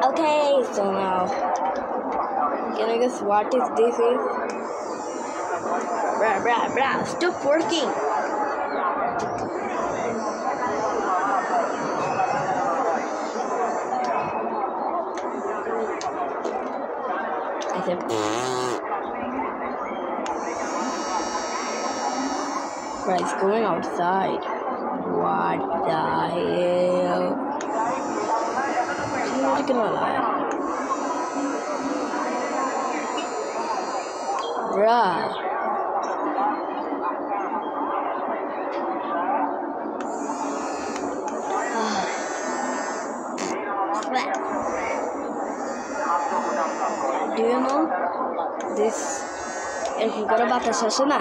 Okay, so now, can I guess what is this is? Bruh, stop working! I said, bruh, it's going outside. What the hell? I'm not gonna lie. Bruh. Do you know this? এরকম করে বাতাস আসে না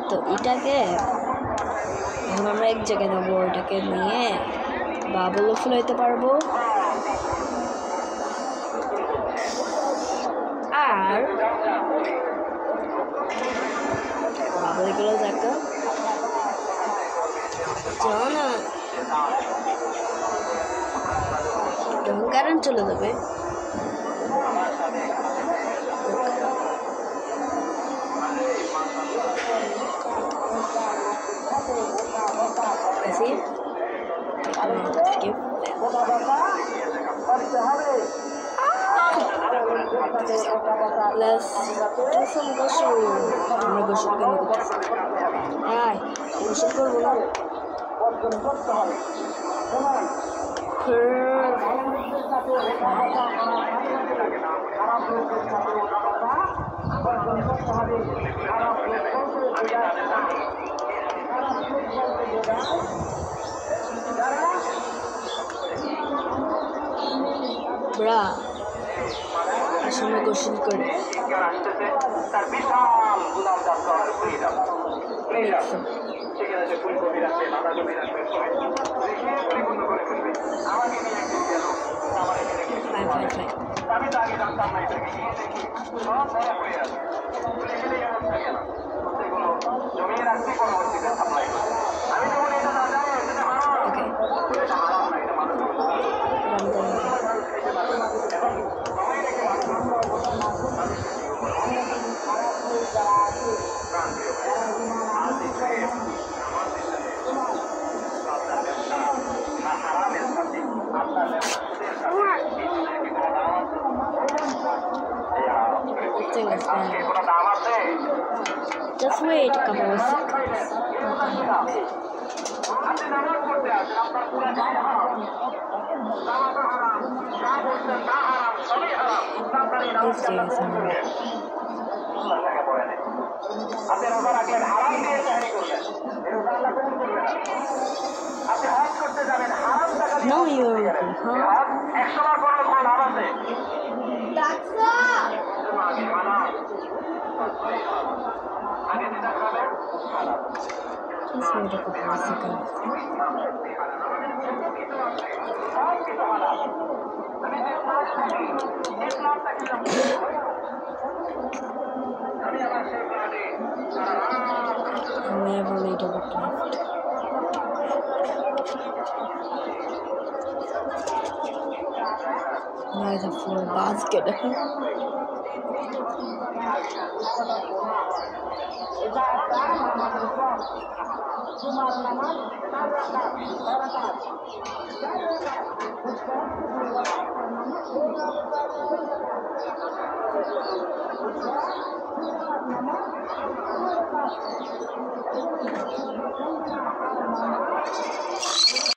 তো এটাকে এখন আমরা এক জায়গায় নেবো এটাকে নিয়ে বাবুলও ফুলাইতে পারবো আর বাবুলগুলো দেখো যাও না যখন কারেন্ট চলে যাবে así las son goshul আমরা গোসল কেন করতেছি আয় গোসল করবো না ব্রা আসলে গোসল করে Just wait a couple of seconds. This day is hard. No, you're okay, huh? Just wait a couple of seconds. We have a little bit left. Now it's a full basket.